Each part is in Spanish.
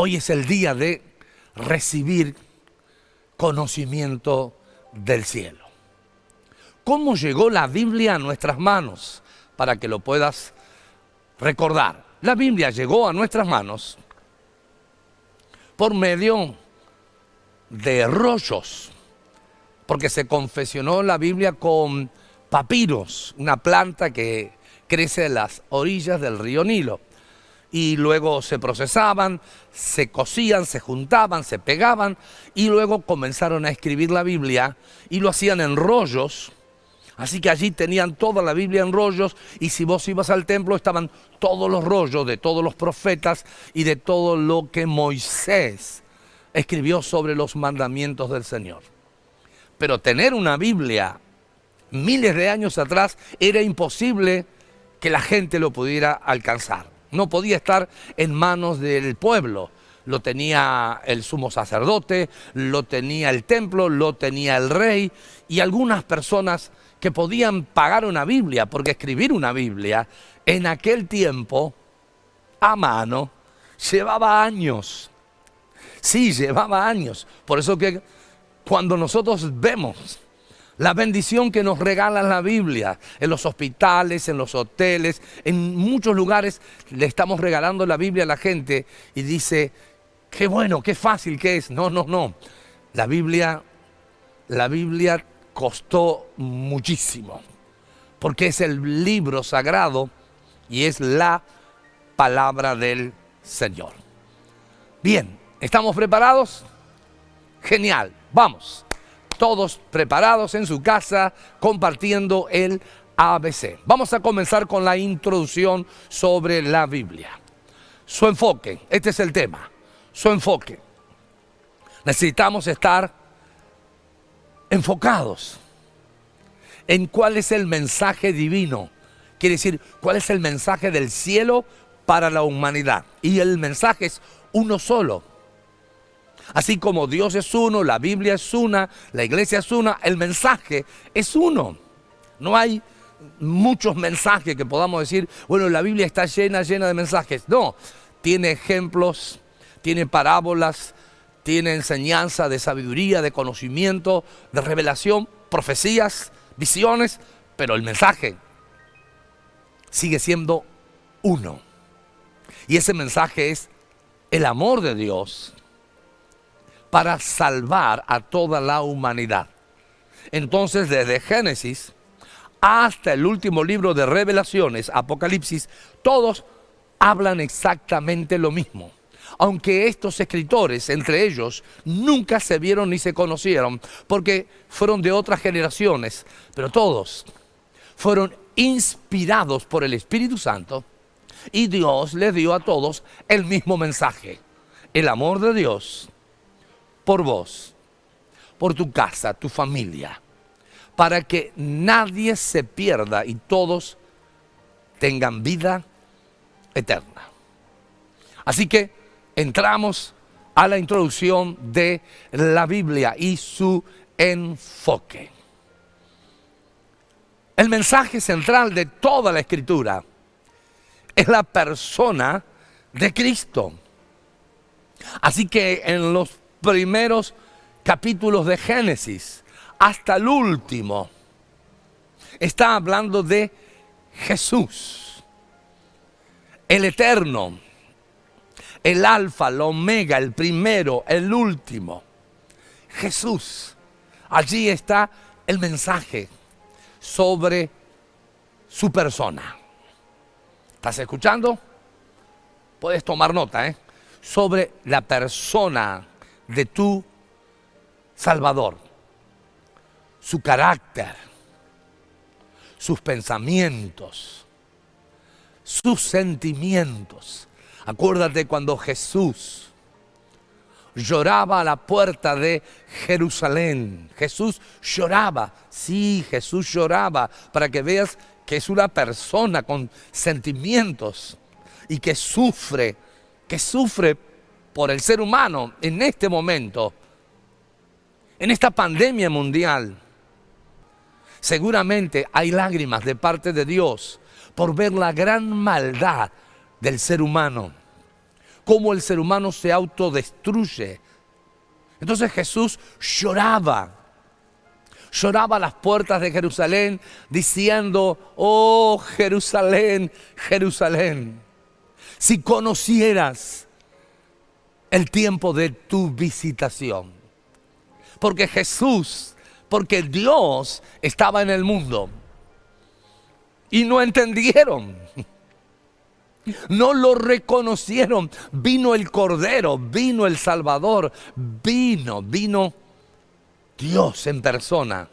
Hoy es el día de recibir conocimiento del cielo. ¿Cómo llegó la Biblia a nuestras manos? Para que lo puedas recordar. La Biblia llegó a nuestras manos por medio de rollos, porque se confeccionó la Biblia con papiros, una planta que crece en las orillas del río Nilo. Y luego se procesaban, se cosían, se juntaban, se pegaban y luego comenzaron a escribir la Biblia y lo hacían en rollos. Así que allí tenían toda la Biblia en rollos y si vos ibas al templo estaban todos los rollos de todos los profetas y de todo lo que Moisés escribió sobre los mandamientos del Señor. Pero tener una Biblia miles de años atrás era imposible que la gente lo pudiera alcanzar. No podía estar en manos del pueblo. Lo tenía el sumo sacerdote, lo tenía el templo, lo tenía el rey y algunas personas que podían pagar una Biblia, porque escribir una Biblia en aquel tiempo a mano llevaba años. Sí, llevaba años. Por eso que cuando nosotros vemos la bendición que nos regala la Biblia, en los hospitales, en los hoteles, en muchos lugares le estamos regalando la Biblia a la gente y dice, qué bueno, qué fácil que es. No, no, no. La Biblia costó muchísimo, porque es el libro sagrado y es la palabra del Señor. Bien, ¿estamos preparados? Genial, vamos. Todos preparados en su casa, compartiendo el ABC. Vamos a comenzar con la introducción sobre la Biblia. Su enfoque, este es el tema, su enfoque. Necesitamos estar enfocados en cuál es el mensaje divino. Quiere decir, cuál es el mensaje del cielo para la humanidad. Y el mensaje es uno solo. Así como Dios es uno, la Biblia es una, la iglesia es una, el mensaje es uno. No hay muchos mensajes que podamos decir, bueno, la Biblia está llena de mensajes. No, tiene ejemplos, tiene parábolas, tiene enseñanza de sabiduría, de conocimiento, de revelación, profecías, visiones, pero el mensaje sigue siendo uno. Y ese mensaje es el amor de Dios para salvar a toda la humanidad. Entonces, desde Génesis hasta el último libro de Revelaciones, Apocalipsis, todos hablan exactamente lo mismo. Aunque estos escritores, entre ellos, nunca se vieron ni se conocieron, porque fueron de otras generaciones, pero todos fueron inspirados por el Espíritu Santo y Dios les dio a todos el mismo mensaje: el amor de Dios por vos, por tu casa, tu familia, para que nadie se pierda y todos tengan vida eterna. Así que entramos a la introducción de la Biblia y su enfoque. El mensaje central de toda la Escritura es la persona de Cristo. Así que en los primeros capítulos de Génesis hasta el último está hablando de Jesús, el eterno, el alfa, el omega, el primero, el último. Jesús. Allí está el mensaje sobre su persona. ¿Estás escuchando? Puedes tomar nota, sobre la persona de tu Salvador, su carácter, sus pensamientos, sus sentimientos. Acuérdate cuando Jesús lloraba a la puerta de Jerusalén. Jesús lloraba, sí, Jesús lloraba, para que veas que es una persona con sentimientos y que sufre por el ser humano en este momento, en esta pandemia mundial. Seguramente hay lágrimas de parte de Dios por ver la gran maldad del ser humano. cómo el ser humano se autodestruye. Entonces Jesús lloraba a las puertas de Jerusalén diciendo: oh Jerusalén, Jerusalén, si conocieras el tiempo de tu visitación. Porque Dios estaba en el mundo y no entendieron, no lo reconocieron. Vino el Cordero, vino el Salvador, vino Dios en persona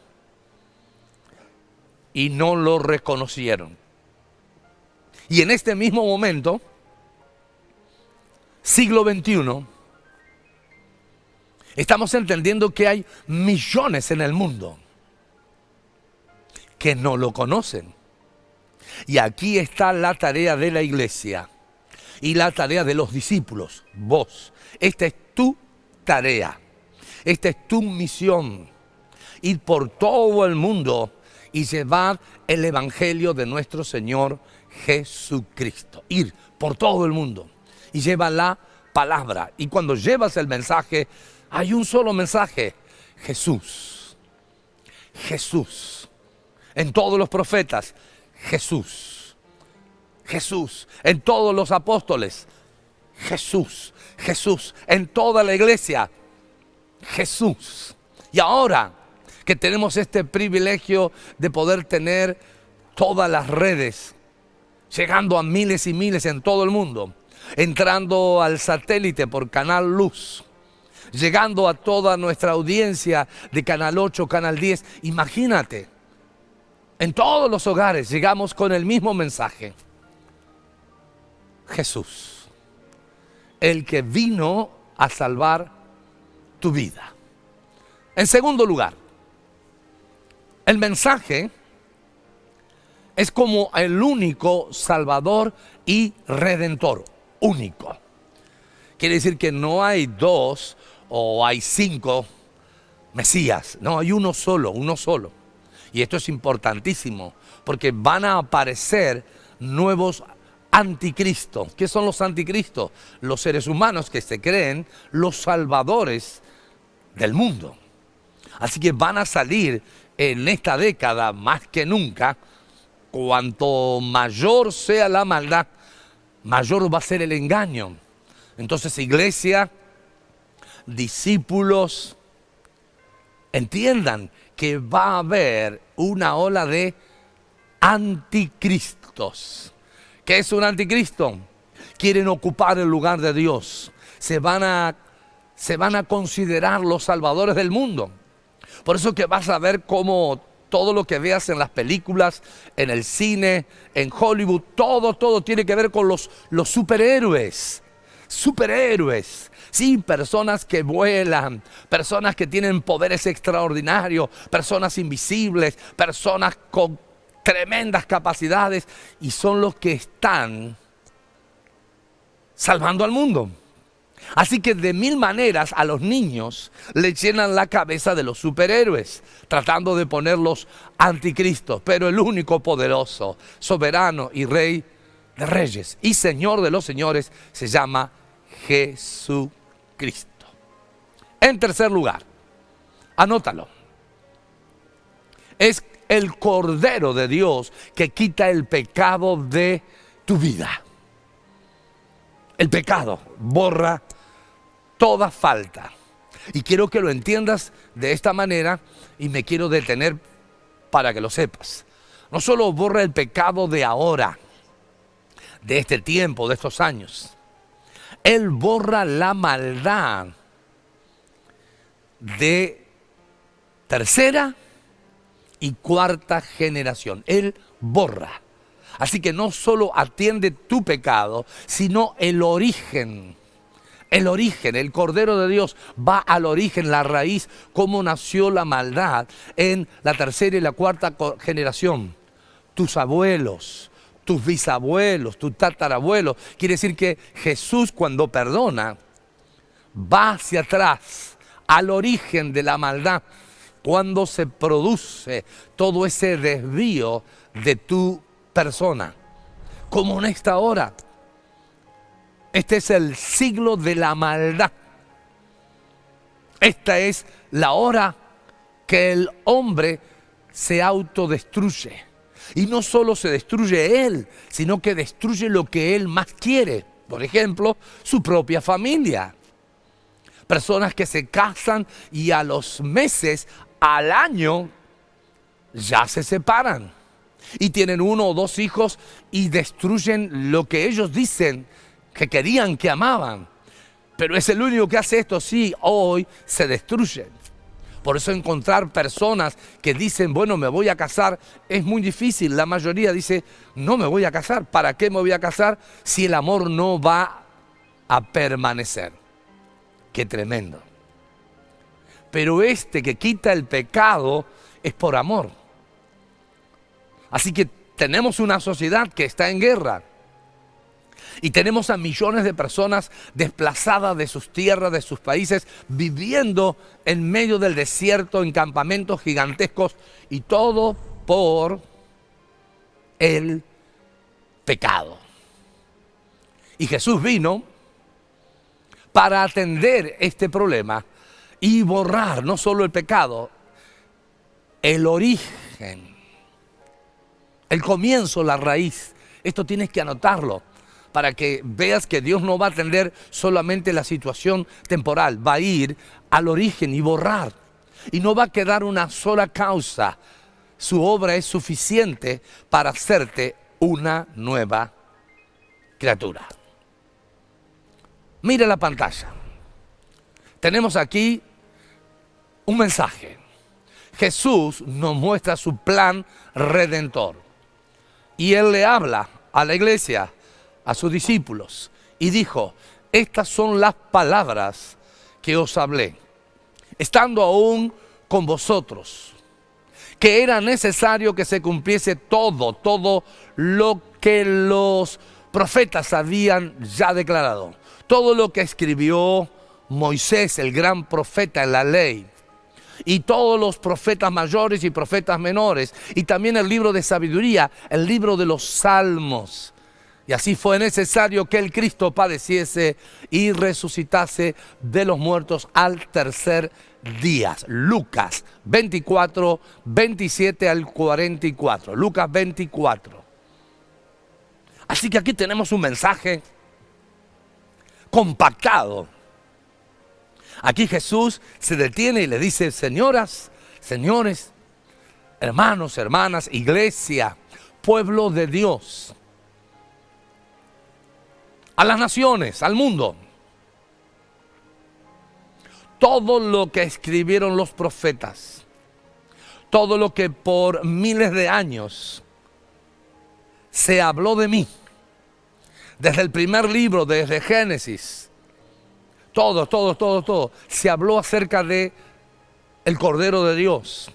y no lo reconocieron. Y en este mismo momento, siglo XXI, estamos entendiendo que hay millones en el mundo que no lo conocen. Y aquí está la tarea de la iglesia y la tarea de los discípulos. Vos, esta es tu tarea, esta es tu misión. Ir por todo el mundo y llevar el evangelio de nuestro Señor Jesucristo. Ir por todo el mundo y lleva la palabra. Y cuando llevas el mensaje, hay un solo mensaje: Jesús. Jesús. En todos los profetas, Jesús. Jesús. En todos los apóstoles, Jesús. Jesús. En toda la iglesia, Jesús. Y ahora que tenemos este privilegio de poder tener todas las redes, llegando a miles y miles en todo el mundo, entrando al satélite por Canal Luz, llegando a toda nuestra audiencia de Canal 8, Canal 10, imagínate, en todos los hogares llegamos con el mismo mensaje: Jesús, el que vino a salvar tu vida. En segundo lugar, el mensaje es como el único Salvador y Redentor, único. Quiere decir que no hay dos o hay 5 Mesías, no, hay uno solo, uno solo. Y esto es importantísimo porque van a aparecer nuevos anticristos. ¿Qué son los anticristos? Los seres humanos que se creen los salvadores del mundo. Así que van a salir en esta década más que nunca. Cuanto mayor sea la maldad, mayor va a ser el engaño. Entonces, iglesia, discípulos, entiendan que va a haber una ola de anticristos. ¿Qué es un anticristo? Quieren ocupar el lugar de Dios. Se van a considerar los salvadores del mundo. Por eso que vas a ver cómo todo lo que veas en las películas, en el cine, en Hollywood, todo tiene que ver con los superhéroes. Superhéroes, sí, personas que vuelan, personas que tienen poderes extraordinarios, personas invisibles, personas con tremendas capacidades, y son los que están salvando al mundo. Así que de 1000 maneras a los niños le llenan la cabeza de los superhéroes, tratando de ponerlos anticristos. Pero el único poderoso, soberano y rey de reyes y señor de los señores se llama Jesucristo. En tercer lugar, anótalo, es el Cordero de Dios que quita el pecado de tu vida. El pecado borra toda falta. Y quiero que lo entiendas de esta manera y me quiero detener para que lo sepas. No solo borra el pecado de ahora, de este tiempo, de estos años. Él borra la maldad de tercera y cuarta generación. Él borra. Así que no solo atiende tu pecado, sino el origen. El origen, el Cordero de Dios va al origen, la raíz, cómo nació la maldad en la tercera y la cuarta generación. Tus abuelos, tus bisabuelos, tus tatarabuelos. Quiere decir que Jesús, cuando perdona, va hacia atrás, al origen de la maldad, cuando se produce todo ese desvío de tu persona. Como en esta hora, Este es el siglo de la maldad. Esta es la hora que el hombre se autodestruye. Y no solo se destruye él, sino que destruye lo que él más quiere. Por ejemplo, su propia familia. Personas que se casan y a los meses, al año, ya se separan. Y tienen 1 o 2 hijos y destruyen lo que ellos dicen que querían, que amaban. Pero es el único que hace esto. Sí, hoy se destruyen. Por eso encontrar personas que dicen, bueno, me voy a casar, es muy difícil. La mayoría dice, no me voy a casar. ¿Para qué me voy a casar si el amor no va a permanecer? Qué tremendo. Pero este que quita el pecado es por amor. Así que tenemos una sociedad que está en guerra. Y tenemos a millones de personas desplazadas de sus tierras, de sus países, viviendo en medio del desierto, en campamentos gigantescos, y todo por el pecado. Y Jesús vino para atender este problema y borrar no solo el pecado, el origen, el comienzo, la raíz. Esto tienes que anotarlo, para que veas que Dios no va a atender solamente la situación temporal, va a ir al origen y borrar. Y no va a quedar una sola causa. Su obra es suficiente para hacerte una nueva criatura. Mira la pantalla. Tenemos aquí un mensaje. Jesús nos muestra su plan redentor. Y Él le habla a la iglesia, a sus discípulos, y dijo, estas son las palabras que os hablé, estando aún con vosotros, que era necesario que se cumpliese todo lo que los profetas habían ya declarado, todo lo que escribió Moisés, el gran profeta en la ley, y todos los profetas mayores y profetas menores, y también el libro de sabiduría, el libro de los salmos. Y así fue necesario que el Cristo padeciese y resucitase de los muertos al tercer día. Lucas 24, 27 al 44. Lucas 24. Así que aquí tenemos un mensaje compactado. Aquí Jesús se detiene y le dice, señoras, señores, hermanos, hermanas, iglesia, pueblo de Dios, a las naciones, al mundo, todo lo que escribieron los profetas, todo lo que por miles de años se habló de mí, desde el primer libro, desde Génesis, todo, se habló acerca de el Cordero de Dios,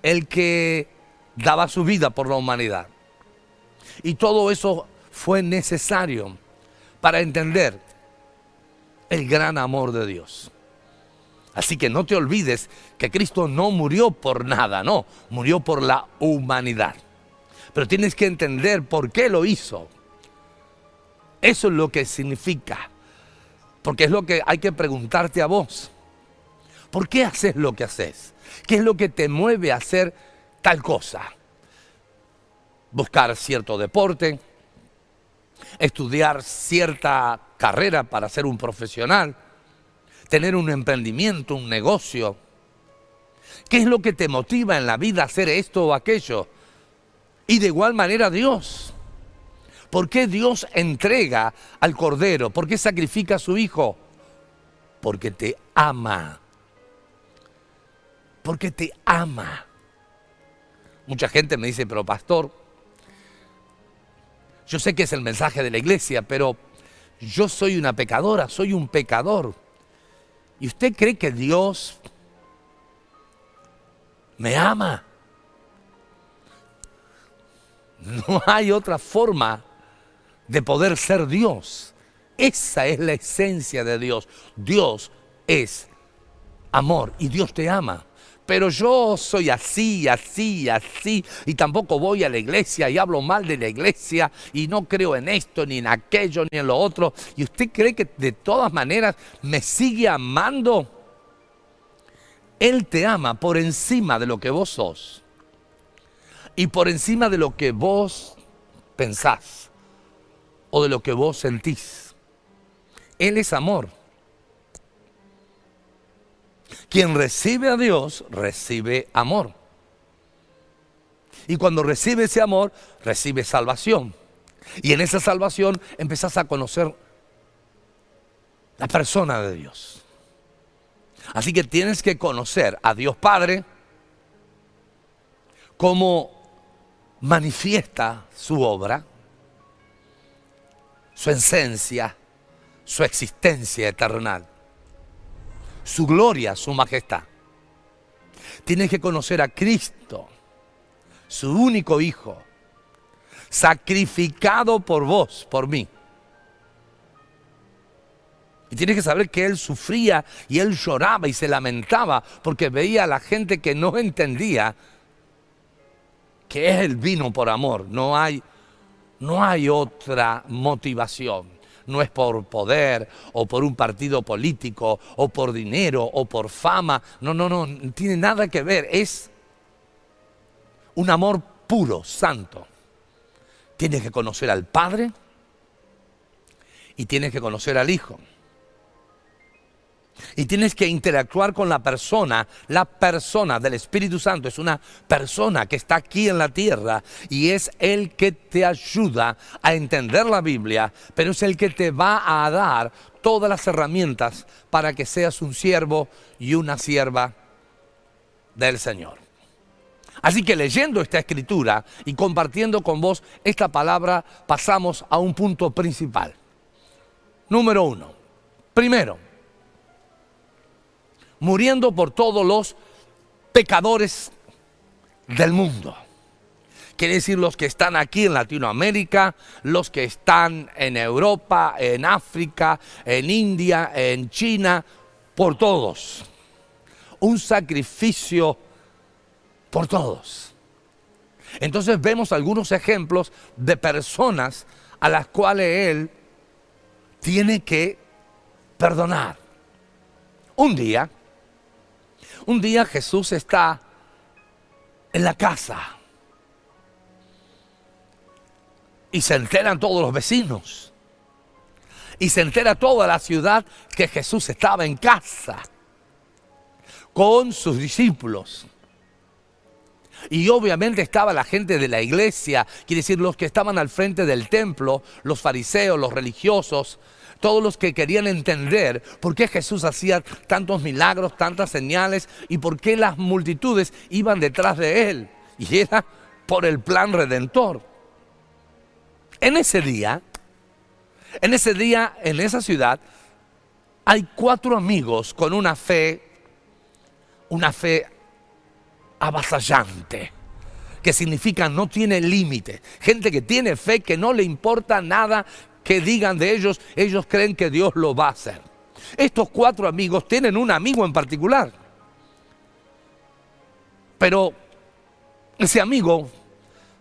el que daba su vida por la humanidad. Y todo eso fue necesario para entender el gran amor de Dios. Así que no te olvides que Cristo no murió por nada, no, murió por la humanidad. Pero tienes que entender por qué lo hizo. Eso es lo que significa. Porque es lo que hay que preguntarte a vos. ¿Por qué haces lo que haces? ¿Qué es lo que te mueve a hacer tal cosa? Buscar cierto deporte, estudiar cierta carrera para ser un profesional, tener un emprendimiento, un negocio. ¿Qué es lo que te motiva en la vida a hacer esto o aquello? Y de igual manera Dios. ¿Por qué Dios entrega al Cordero? ¿Por qué sacrifica a su Hijo? Porque te ama. Porque te ama. Mucha gente me dice, pero pastor, yo sé que es el mensaje de la iglesia, pero yo soy una pecadora, soy un pecador. ¿Y usted cree que Dios me ama? No hay otra forma de poder ser Dios. Esa es la esencia de Dios. Dios es amor y Dios te ama. pero yo soy así, así, así, y tampoco voy a la iglesia y hablo mal de la iglesia y no creo en esto, ni en aquello, ni en lo otro, y usted cree que de todas maneras me sigue amando. Él te ama por encima de lo que vos sos y por encima de lo que vos pensás o de lo que vos sentís. Él es amor. Quien recibe a Dios, recibe amor. Y cuando recibe ese amor, recibe salvación. Y en esa salvación empezás a conocer la persona de Dios. Así que tienes que conocer a Dios Padre, cómo manifiesta su obra, su esencia, su existencia eterna, su gloria, su majestad. Tienes que conocer a Cristo, su único Hijo, sacrificado por vos, por mí. Y tienes que saber que Él sufría y Él lloraba y se lamentaba porque veía a la gente que no entendía que Él vino por amor. No hay otra motivación. No es por poder o por un partido político o por dinero o por fama. No tiene nada que ver. Es un amor puro, santo. Tienes que conocer al Padre y tienes que conocer al Hijo. Y tienes que interactuar con la persona del Espíritu Santo. Es una persona que está aquí en la tierra y es el que te ayuda a entender la Biblia, pero es el que te va a dar todas las herramientas para que seas un siervo y una sierva del Señor. Así que leyendo esta escritura y compartiendo con vos esta palabra, pasamos a un punto principal. Número 1. Primero, muriendo por todos los pecadores del mundo. Quiere decir los que están aquí en Latinoamérica, los que están en Europa, en África, en India, en China, por todos. Un sacrificio por todos. Entonces vemos algunos ejemplos de personas a las cuales Él tiene que perdonar. Un día Jesús está en la casa y se enteran todos los vecinos y se entera toda la ciudad que Jesús estaba en casa con sus discípulos. Y obviamente estaba la gente de la iglesia, quiere decir los que estaban al frente del templo, los fariseos, los religiosos, todos los que querían entender por qué Jesús hacía tantos milagros, tantas señales y por qué las multitudes iban detrás de Él. Y era por el plan redentor. En ese día, en esa ciudad, hay 4 amigos con una fe avasallante, que significa no tiene límite. Gente que tiene fe, que no le importa nada que digan de ellos, ellos creen que Dios lo va a hacer. Estos 4 amigos tienen un amigo en particular, pero ese amigo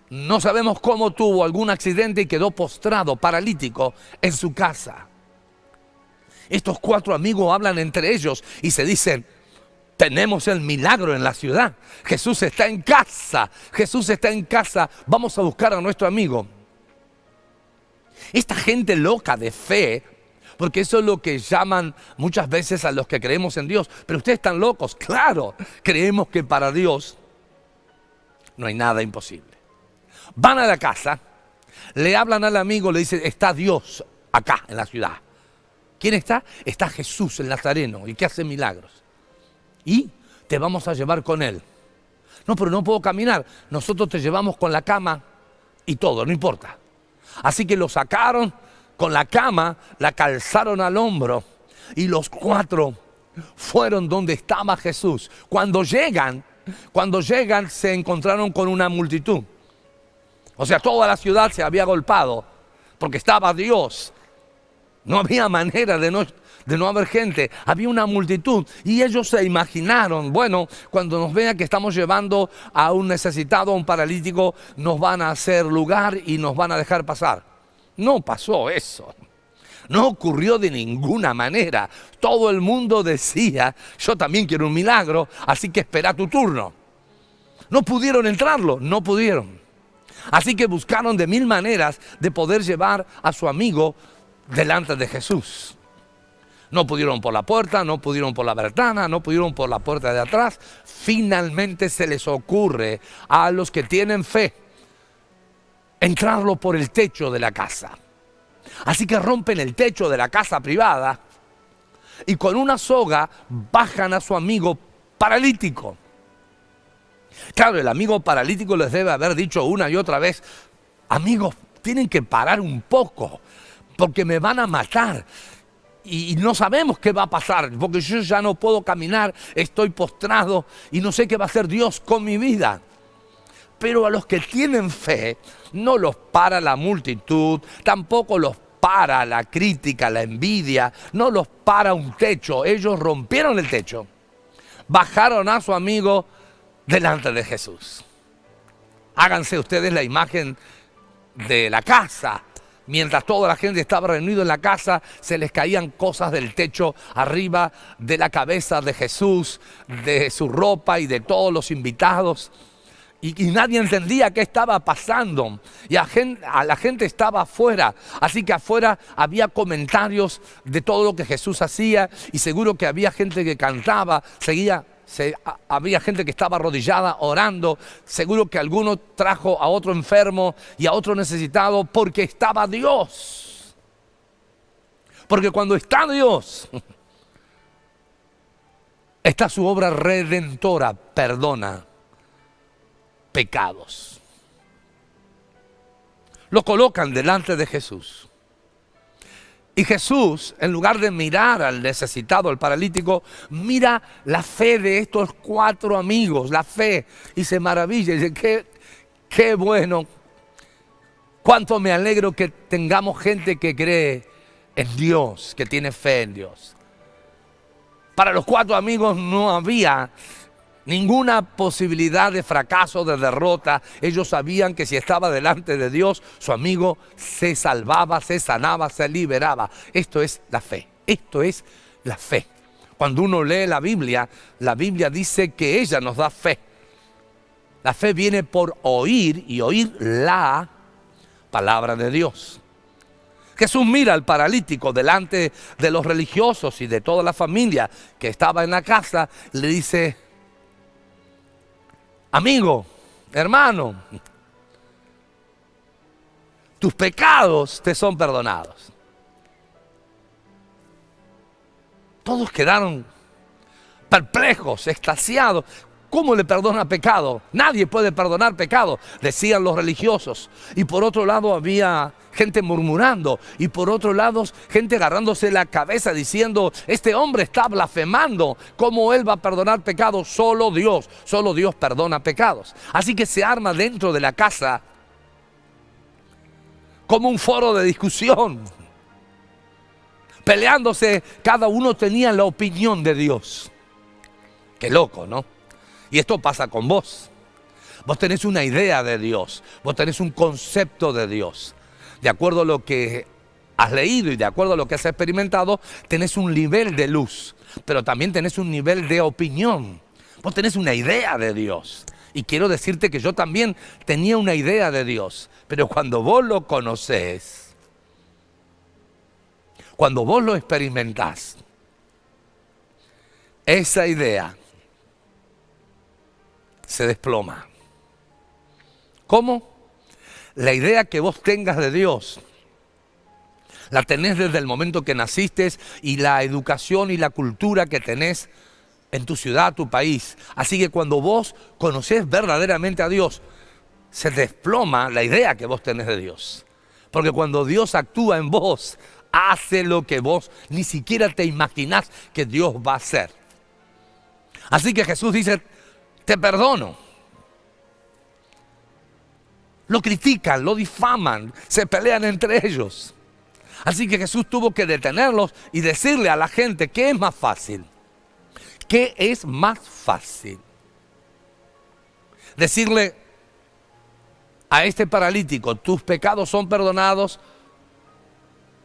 no sabemos cómo tuvo algún accidente y quedó postrado, paralítico en su casa. Estos 4 amigos hablan entre ellos y se dicen: tenemos el milagro en la ciudad. Jesús está en casa. Jesús está en casa. Vamos a buscar a nuestro amigo. Esta gente loca de fe, porque eso es lo que llaman muchas veces a los que creemos en Dios. Pero ustedes están locos. Claro, creemos que para Dios no hay nada imposible. Van a la casa, le hablan al amigo, le dicen: está Dios acá en la ciudad. ¿Quién está? Está Jesús el Nazareno, y que hace milagros. Y te vamos a llevar con Él. No, pero no puedo caminar. Nosotros te llevamos con la cama y todo, no importa. Así que lo sacaron con la cama, la calzaron al hombro y los 4 fueron donde estaba Jesús. Cuando llegan se encontraron con una multitud. O sea, toda la ciudad se había agolpado porque estaba Dios. No había manera de de no haber gente, había una multitud y ellos se imaginaron, bueno, cuando nos vean que estamos llevando a un necesitado, a un paralítico, nos van a hacer lugar y nos van a dejar pasar. No pasó eso. No ocurrió de ninguna manera. Todo el mundo decía, yo también quiero un milagro, así que espera tu turno. No pudieron entrarlo, no pudieron. Así que buscaron de mil maneras de poder llevar a su amigo delante de Jesús. No pudieron por la puerta, no pudieron por la ventana, no pudieron por la puerta de atrás. Finalmente se les ocurre a los que tienen fe entrarlo por el techo de la casa. Así que rompen el techo de la casa privada y con una soga bajan a su amigo paralítico. Claro, el amigo paralítico les debe haber dicho una y otra vez, amigos, tienen que parar un poco porque me van a matar y no sabemos qué va a pasar porque yo ya no puedo caminar, estoy postrado y no sé qué va a hacer Dios con mi vida. Pero a los que tienen fe no los para la multitud, tampoco los para la crítica, la envidia, no los para un techo. Ellos rompieron el techo, bajaron a su amigo delante de Jesús. Háganse ustedes la imagen de la casa. Mientras toda la gente estaba reunida en la casa, se les caían cosas del techo arriba de la cabeza de Jesús, de su ropa y de todos los invitados. Y nadie entendía qué estaba pasando. Y a la gente estaba afuera. Así que afuera había comentarios de todo lo que Jesús hacía. Y seguro que había gente que cantaba, había gente que estaba arrodillada orando. Seguro que alguno trajo a otro enfermo y a otro necesitado porque estaba Dios. Porque cuando está Dios, está su obra redentora, perdona pecados. Lo colocan delante de Jesús. Y Jesús, en lugar de mirar al necesitado, al paralítico, mira la fe de estos 4 amigos, la fe, y se maravilla. Y dice, qué bueno, cuánto me alegro que tengamos gente que cree en Dios, que tiene fe en Dios. Para los 4 amigos no había ninguna posibilidad de fracaso, de derrota. Ellos sabían que si estaba delante de Dios, su amigo se salvaba, se sanaba, se liberaba. Esto es la fe. Esto es la fe. Cuando uno lee la Biblia dice que ella nos da fe. La fe viene por oír y oír la palabra de Dios. Jesús mira al paralítico delante de los religiosos y de toda la familia que estaba en la casa. Le dice, amigo, hermano, tus pecados te son perdonados. Todos quedaron perplejos, extasiados. ¿Cómo le perdona pecado? Nadie puede perdonar pecado, decían los religiosos. Y por otro lado había gente murmurando. Y por otro lado gente agarrándose la cabeza diciendo, este hombre está blasfemando. ¿Cómo él va a perdonar pecado? Solo Dios perdona pecados. Así que se arma dentro de la casa como un foro de discusión. Peleándose, cada uno tenía la opinión de Dios. Qué loco, ¿no? Y esto pasa con vos. Vos tenés una idea de Dios. Vos tenés un concepto de Dios. De acuerdo a lo que has leído y de acuerdo a lo que has experimentado, tenés un nivel de luz. Pero también tenés un nivel de opinión. Vos tenés una idea de Dios. Y quiero decirte que yo también tenía una idea de Dios. Pero cuando vos lo conocés, cuando vos lo experimentás, esa idea se desploma. ¿Cómo? La idea que vos tengas de Dios la tenés desde el momento que naciste y la educación y la cultura que tenés en tu ciudad, tu país. Así que cuando vos conocés verdaderamente a Dios, se desploma la idea que vos tenés de Dios. Porque cuando Dios actúa en vos, hace lo que vos ni siquiera te imaginás que Dios va a hacer. Así que Jesús dice, te perdono. Lo critican, lo difaman, se pelean entre ellos. Así que Jesús tuvo que detenerlos y decirle a la gente, ¿qué es más fácil? ¿Qué es más fácil? Decirle a este paralítico, tus pecados son perdonados,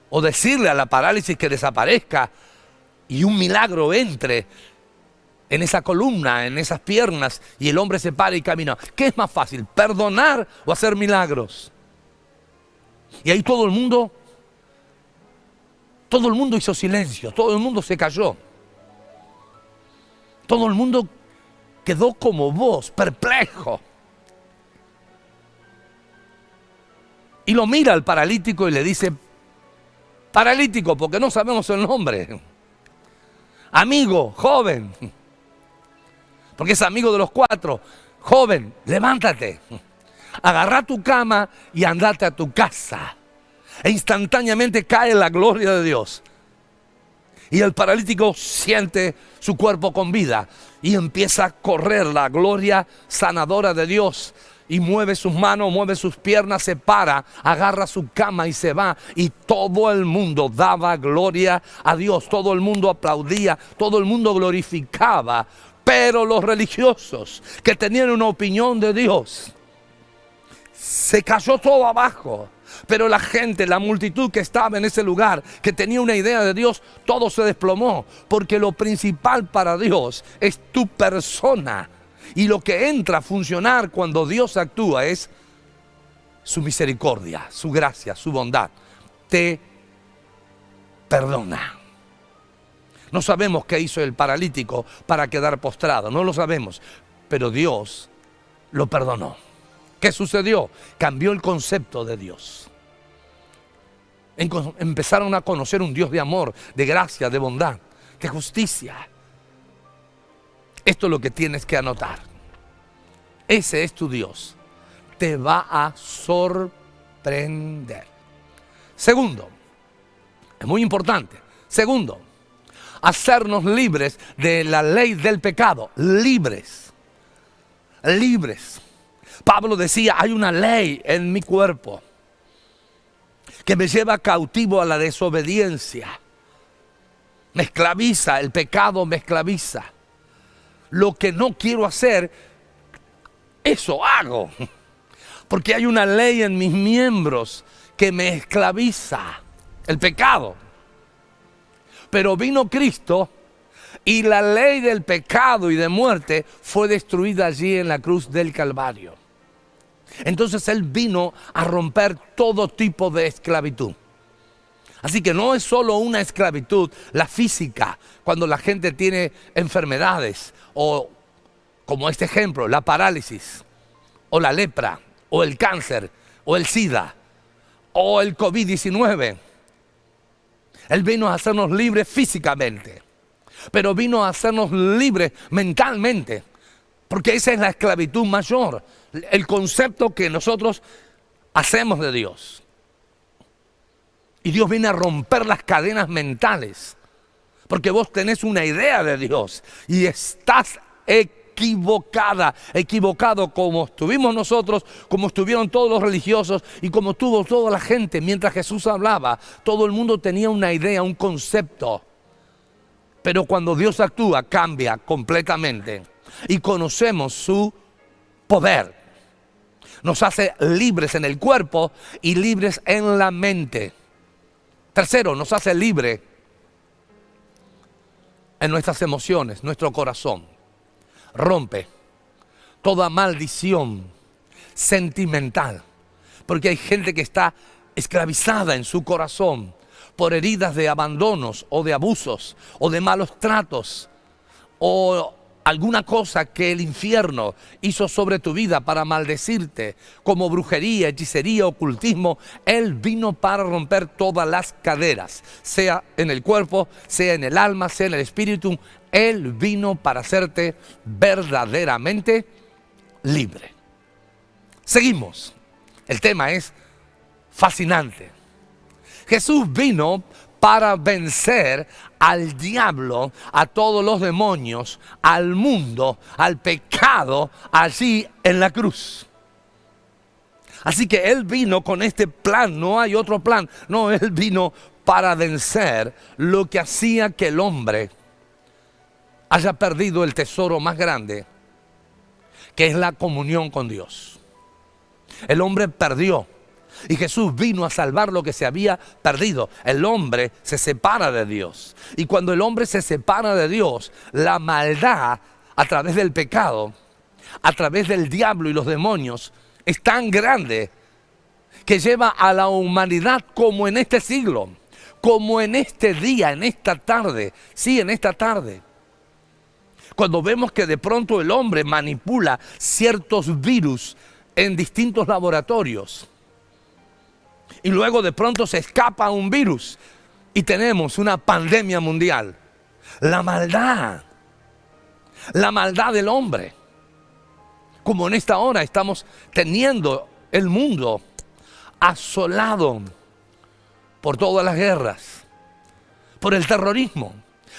o decirle a la parálisis que desaparezca y un milagro entre en esa columna, en esas piernas, y el hombre se para y camina. ¿Qué es más fácil, perdonar o hacer milagros? Y ahí todo el mundo hizo silencio, todo el mundo se cayó. Todo el mundo quedó como vos, perplejo. Y lo mira al paralítico y le dice, paralítico, porque no sabemos el nombre. Amigo, joven, porque es amigo de los cuatro. Joven, levántate, agarra tu cama y andate a tu casa. E instantáneamente cae la gloria de Dios. Y el paralítico siente su cuerpo con vida y empieza a correr la gloria sanadora de Dios. Y mueve sus manos, mueve sus piernas, se para, agarra su cama y se va. Y todo el mundo daba gloria a Dios, todo el mundo aplaudía, todo el mundo glorificaba. Pero los religiosos que tenían una opinión de Dios, se cayó todo abajo. Pero la gente, la multitud que estaba en ese lugar, que tenía una idea de Dios, todo se desplomó. Porque lo principal para Dios es tu persona. Y lo que entra a funcionar cuando Dios actúa es su misericordia, su gracia, su bondad. Te perdona. No sabemos qué hizo el paralítico para quedar postrado, no lo sabemos. Pero Dios lo perdonó. ¿Qué sucedió? Cambió el concepto de Dios. Empezaron a conocer un Dios de amor, de gracia, de bondad, de justicia. Esto es lo que tienes que anotar. Ese es tu Dios. Te va a sorprender. Segundo, es muy importante. Segundo, hacernos libres de la ley del pecado. Libres. Libres. Pablo decía, hay una ley en mi cuerpo que me lleva cautivo a la desobediencia. Me esclaviza, el pecado me esclaviza. Lo que no quiero hacer, eso hago. Porque hay una ley en mis miembros que me esclaviza, el pecado. Pero vino Cristo y la ley del pecado y de muerte fue destruida allí en la cruz del Calvario. Entonces Él vino a romper todo tipo de esclavitud. Así que no es solo una esclavitud, la física, cuando la gente tiene enfermedades, o como este ejemplo, la parálisis, o la lepra, o el cáncer, o el SIDA, o el COVID-19. Él vino a hacernos libres físicamente, pero vino a hacernos libres mentalmente, porque esa es la esclavitud mayor, el concepto que nosotros hacemos de Dios. Y Dios viene a romper las cadenas mentales, porque vos tenés una idea de Dios y estás equivocado como estuvimos nosotros, como estuvieron todos los religiosos y como tuvo toda la gente. Mientras Jesús hablaba, todo el mundo tenía una idea, un concepto. Pero cuando Dios actúa, cambia completamente y conocemos su poder. Nos hace libres en el cuerpo y libres en la mente. Tercero, nos hace libre en nuestras emociones, nuestro corazón. Rompe toda maldición sentimental, porque hay gente que está esclavizada en su corazón por heridas de abandonos o de abusos o de malos tratos o alguna cosa que el infierno hizo sobre tu vida para maldecirte, como brujería, hechicería, ocultismo. Él vino para romper todas las cadenas, sea en el cuerpo, sea en el alma, sea en el espíritu. Él vino para hacerte verdaderamente libre. Seguimos. El tema es fascinante. Jesús vino para vencer al diablo, a todos los demonios, al mundo, al pecado, allí en la cruz. Así que Él vino con este plan, no hay otro plan. No, Él vino para vencer lo que hacía que el hombre haya perdido el tesoro más grande, que es la comunión con Dios. El hombre perdió y Jesús vino a salvar lo que se había perdido. El hombre se separa de Dios. Y cuando el hombre se separa de Dios, la maldad a través del pecado, a través del diablo y los demonios, es tan grande que lleva a la humanidad, como en este siglo, como en este día, en esta tarde. Sí, en esta tarde. Cuando vemos que de pronto el hombre manipula ciertos virus en distintos laboratorios y luego de pronto se escapa un virus y tenemos una pandemia mundial. La maldad del hombre. Como en esta hora estamos teniendo el mundo asolado por todas las guerras, por el terrorismo,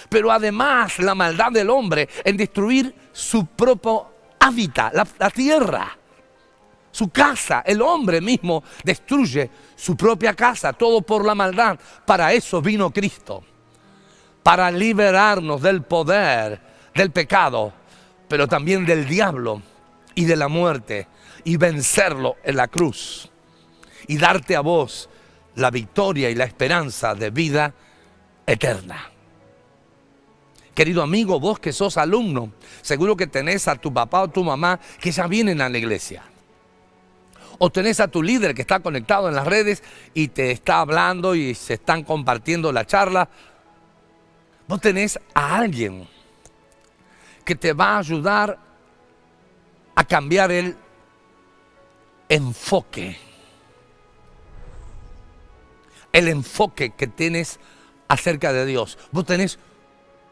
pero además la maldad del hombre en destruir su propio hábitat, la tierra, su casa. El hombre mismo destruye su propia casa, todo por la maldad. Para eso vino Cristo, para liberarnos del poder del pecado, pero también del diablo y de la muerte, y vencerlo en la cruz y darte a vos la victoria y la esperanza de vida eterna. Querido amigo, vos que sos alumno, seguro que tenés a tu papá o tu mamá que ya vienen a la iglesia. O tenés a tu líder que está conectado en las redes y te está hablando y se están compartiendo la charla. Vos tenés a alguien que te va a ayudar a cambiar el enfoque. El enfoque que tienes acerca de Dios. Vos tenés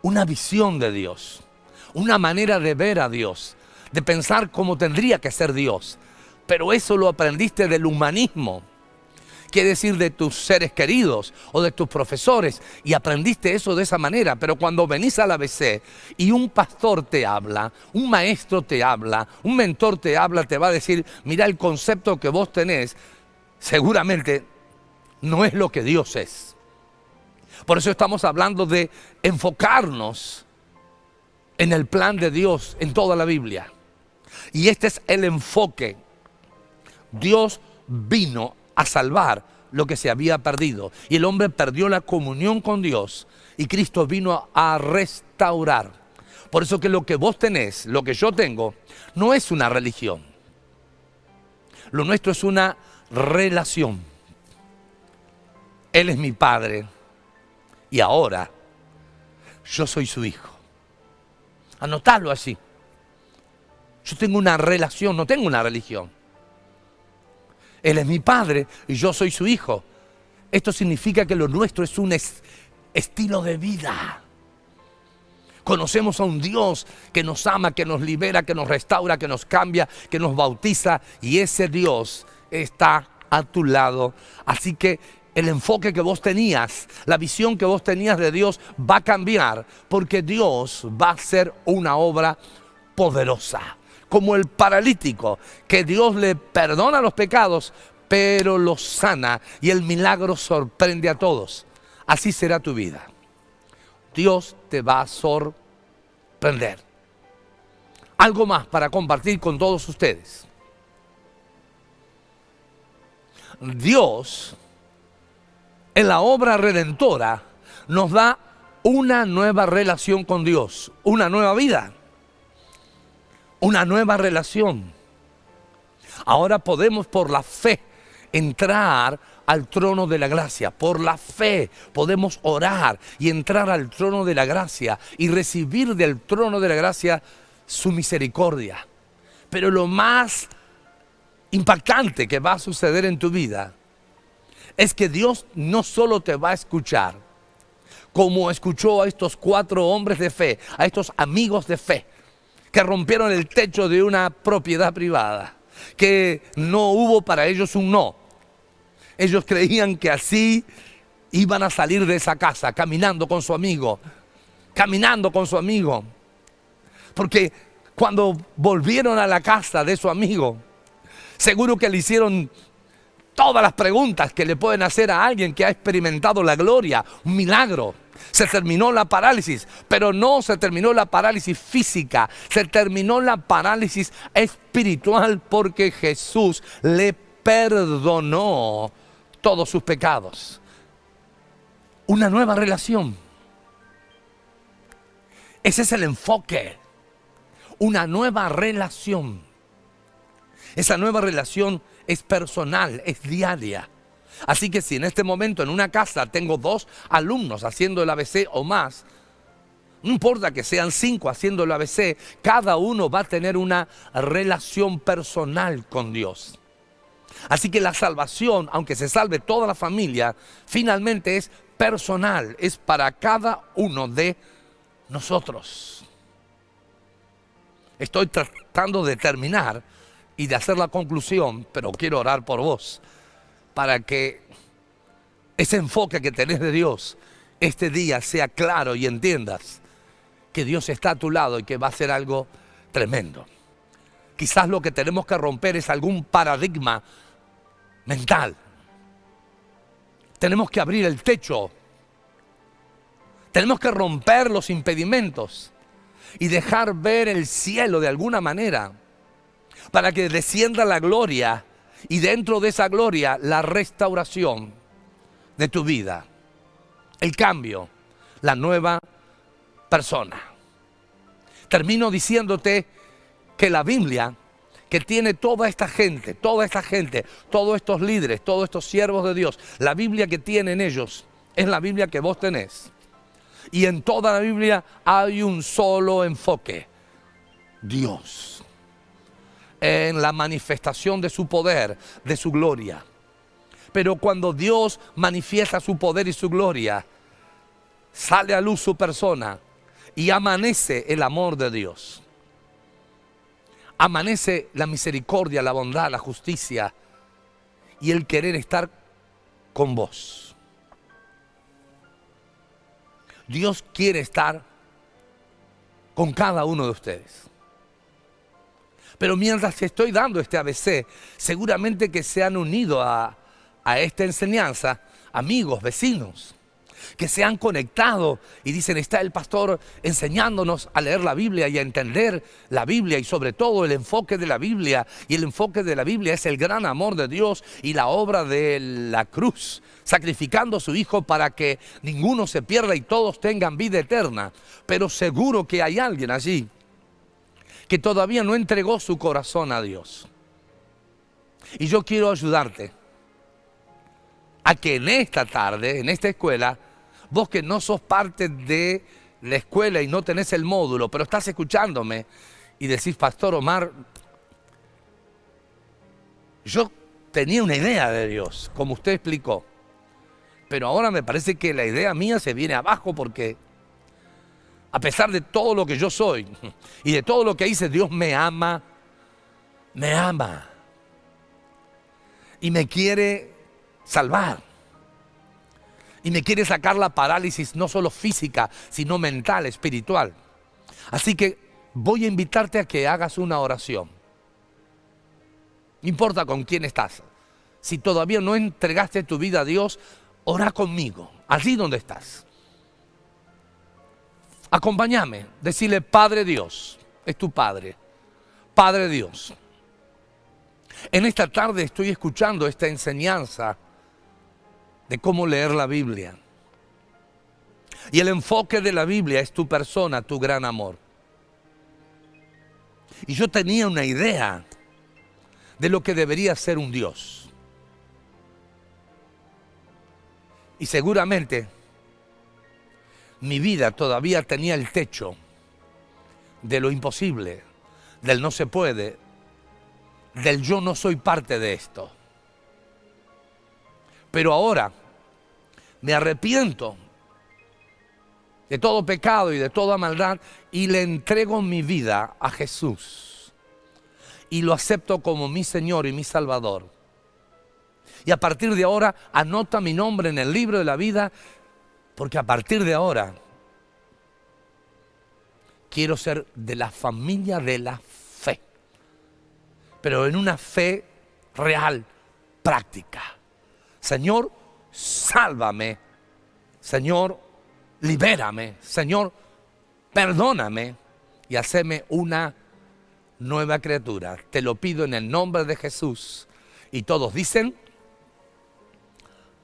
una visión de Dios, una manera de ver a Dios, de pensar cómo tendría que ser Dios. Pero eso lo aprendiste del humanismo, quiere decir de tus seres queridos o de tus profesores, y aprendiste eso de esa manera. Pero cuando venís al ABC y un pastor te habla, un maestro te habla, un mentor te habla, te va a decir: mira, el concepto que vos tenés seguramente no es lo que Dios es. Por eso estamos hablando de enfocarnos en el plan de Dios en toda la Biblia. Y este es el enfoque. Dios vino a salvar lo que se había perdido. Y el hombre perdió la comunión con Dios. Y Cristo vino a restaurar. Por eso que lo que vos tenés, lo que yo tengo, no es una religión. Lo nuestro es una relación. Él es mi Padre. Y ahora yo soy su hijo. Anotalo así. Yo tengo una relación, no tengo una religión. Él es mi Padre y yo soy su hijo. Esto significa que lo nuestro es un estilo de vida. Conocemos a un Dios que nos ama, que nos libera, que nos restaura, que nos cambia, que nos bautiza. Y ese Dios está a tu lado. Así que el enfoque que vos tenías, la visión que vos tenías de Dios va a cambiar, porque Dios va a hacer una obra poderosa. Como el paralítico, que Dios le perdona los pecados, pero los sana, y el milagro sorprende a todos. Así será tu vida. Dios te va a sorprender. Algo más para compartir con todos ustedes. Dios, en la obra redentora, nos da una nueva relación con Dios, una nueva vida, una nueva relación. Ahora podemos por la fe entrar al trono de la gracia. Por la fe podemos orar y entrar al trono de la gracia y recibir del trono de la gracia su misericordia. Pero lo más impactante que va a suceder en tu vida es que Dios no solo te va a escuchar, como escuchó a estos 4 hombres de fe, a estos amigos de fe, que rompieron el techo de una propiedad privada, que no hubo para ellos un no. Ellos creían que así iban a salir de esa casa, caminando con su amigo, porque cuando volvieron a la casa de su amigo, Seguro que le hicieron todas las preguntas que le pueden hacer a alguien que ha experimentado la gloria, un milagro. Se terminó la parálisis, pero no se terminó la parálisis física, se terminó la parálisis espiritual porque Jesús le perdonó todos sus pecados. Una nueva relación. Ese es el enfoque. Una nueva relación. Esa nueva relación es personal, es diaria. Así que si en este momento en una casa tengo 2 alumnos haciendo el ABC o más, no importa que sean 5 haciendo el ABC, cada uno va a tener una relación personal con Dios. Así que la salvación, aunque se salve toda la familia, finalmente es personal, es para cada uno de nosotros. Estoy tratando de terminar y de hacer la conclusión, pero quiero orar por vos, para que ese enfoque que tenés de Dios este día sea claro y entiendas que Dios está a tu lado y que va a hacer algo tremendo. Quizás lo que tenemos que romper es algún paradigma mental. Tenemos que abrir el techo. Tenemos que romper los impedimentos y dejar ver el cielo de alguna manera para que descienda la gloria y dentro de esa gloria la restauración de tu vida, el cambio, la nueva persona. Termino diciéndote que la Biblia, que tiene toda esta gente, todos estos líderes, todos estos siervos de Dios, la Biblia que tienen ellos es la Biblia que vos tenés. Y en toda la Biblia hay un solo enfoque: Dios. En la manifestación de su poder, de su gloria. Pero cuando Dios manifiesta su poder y su gloria, sale a luz su persona y amanece el amor de Dios. Amanece la misericordia, la bondad, la justicia y el querer estar con vos. Dios quiere estar con cada uno de ustedes. Pero mientras te estoy dando este ABC, seguramente que se han unido a esta enseñanza amigos, vecinos, que se han conectado y dicen: está el pastor enseñándonos a leer la Biblia y a entender la Biblia y sobre todo el enfoque de la Biblia. Y el enfoque de la Biblia es el gran amor de Dios y la obra de la cruz, sacrificando a su Hijo para que ninguno se pierda y todos tengan vida eterna. Pero seguro que hay alguien allí que todavía no entregó su corazón a Dios. Y yo quiero ayudarte a que en esta tarde, en esta escuela, vos que no sos parte de la escuela y no tenés el módulo, pero estás escuchándome y decís: Pastor Omar, yo tenía una idea de Dios, como usted explicó, pero ahora me parece que la idea mía se viene abajo porque a pesar de todo lo que yo soy y de todo lo que hice, Dios me ama y me quiere salvar y me quiere sacar la parálisis no solo física, sino mental, espiritual. Así que voy a invitarte a que hagas una oración. No importa con quién estás. Si todavía no entregaste tu vida a Dios, ora conmigo, allí donde estás. Acompáñame, decirle: Padre Dios, es tu Padre, Padre Dios. En esta tarde estoy escuchando esta enseñanza de cómo leer la Biblia. Y el enfoque de la Biblia es tu persona, tu gran amor. Y yo tenía una idea de lo que debería ser un Dios. Y seguramente mi vida todavía tenía el techo de lo imposible, del no se puede, del yo no soy parte de esto. Pero ahora me arrepiento de todo pecado y de toda maldad y le entrego mi vida a Jesús y lo acepto como mi Señor y mi Salvador. Y a partir de ahora anota mi nombre en el libro de la vida, porque a partir de ahora quiero ser de la familia de la fe, pero en una fe real, práctica. Señor, sálvame. Señor, libérame. Señor, perdóname y haceme una nueva criatura. Te lo pido en el nombre de Jesús. Y todos dicen,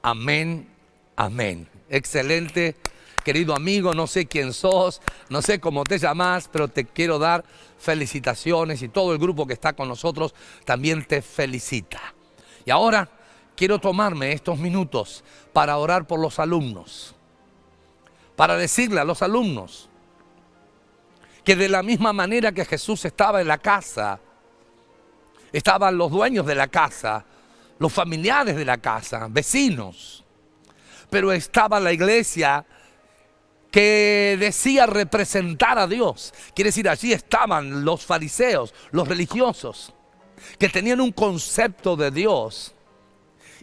amén, amén. Excelente, querido amigo, no sé quién sos, no sé cómo te llamas, pero te quiero dar felicitaciones y todo el grupo que está con nosotros también te felicita. Y ahora quiero tomarme estos minutos para orar por los alumnos, para decirle a los alumnos que de la misma manera que Jesús estaba en la casa, estaban los dueños de la casa, los familiares de la casa, vecinos, pero estaba la iglesia que decía representar a Dios. Quiere decir, allí estaban los fariseos, los religiosos, que tenían un concepto de Dios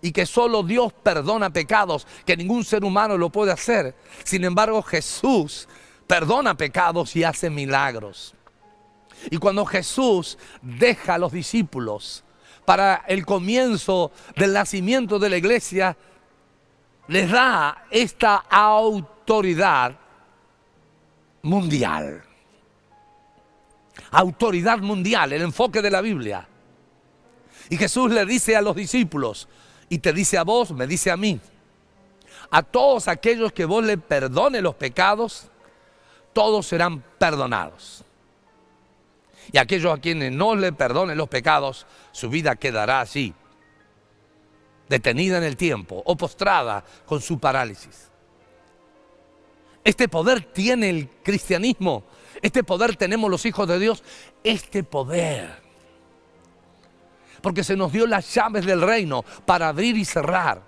y que solo Dios perdona pecados, que ningún ser humano lo puede hacer. Sin embargo, Jesús perdona pecados y hace milagros. Y cuando Jesús deja a los discípulos para el comienzo del nacimiento de la iglesia, les da esta autoridad mundial. Autoridad mundial, el enfoque de la Biblia. Y Jesús le dice a los discípulos, y te dice a vos, me dice a mí, a todos aquellos que vos le perdone los pecados, todos serán perdonados. Y aquellos a quienes no le perdonen los pecados, su vida quedará así, detenida en el tiempo o postrada con su parálisis. Este poder tiene el cristianismo, este poder tenemos los hijos de Dios, este poder. Porque se nos dio las llaves del reino para abrir y cerrar,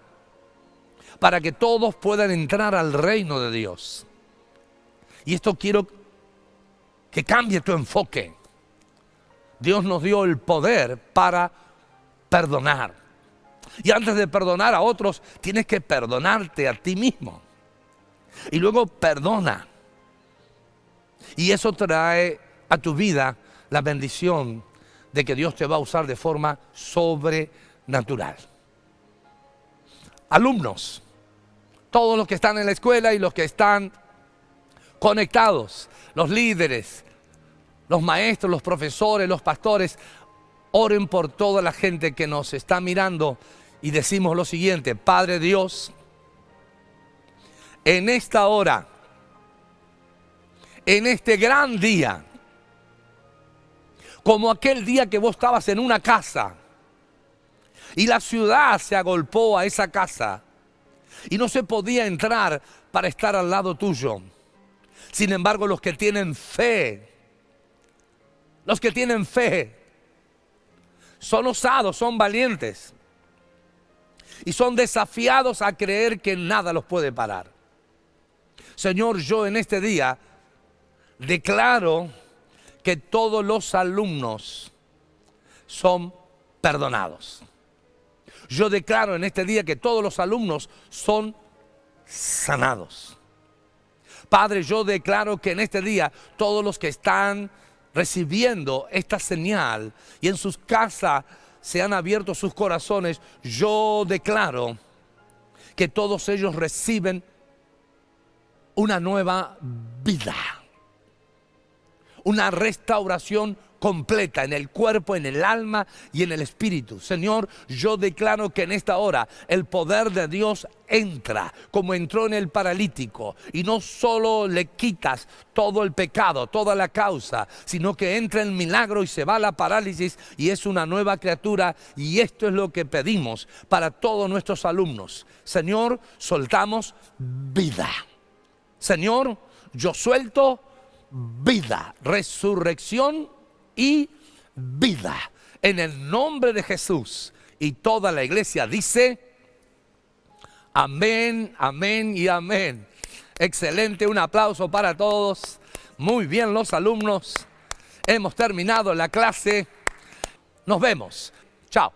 para que todos puedan entrar al reino de Dios. Y esto quiero que cambie tu enfoque. Dios nos dio el poder para perdonar. Y antes de perdonar a otros, tienes que perdonarte a ti mismo. Y luego perdona. Y eso trae a tu vida la bendición de que Dios te va a usar de forma sobrenatural. Alumnos, todos los que están en la escuela y los que están conectados, los líderes, los maestros, los profesores, los pastores, oren por toda la gente que nos está mirando y decimos lo siguiente: Padre Dios, en esta hora, en este gran día, como aquel día que vos estabas en una casa y la ciudad se agolpó a esa casa y no se podía entrar para estar al lado tuyo. Sin embargo, los que tienen fe, son osados, son valientes y son desafiados a creer que nada los puede parar. Señor, yo en este día declaro que todos los alumnos son perdonados. Yo declaro en este día que todos los alumnos son sanados. Padre, yo declaro que en este día todos los que están recibiendo esta señal y en sus casas se han abierto sus corazones, yo declaro que todos ellos reciben una nueva vida, una restauración completa en el cuerpo, en el alma y en el espíritu. Señor, yo declaro que en esta hora el poder de Dios entra como entró en el paralítico, y no solo le quitas todo el pecado, toda la causa, sino que entra el milagro y se va la parálisis y es una nueva criatura. Y esto es lo que pedimos para todos nuestros alumnos. Señor, soltamos vida. Señor, yo suelto vida, resurrección y vida en el nombre de Jesús. Y toda la iglesia dice amén, amén y amén. Excelente, un aplauso para todos. Muy bien, los alumnos. Hemos terminado la clase. Nos vemos. Chao.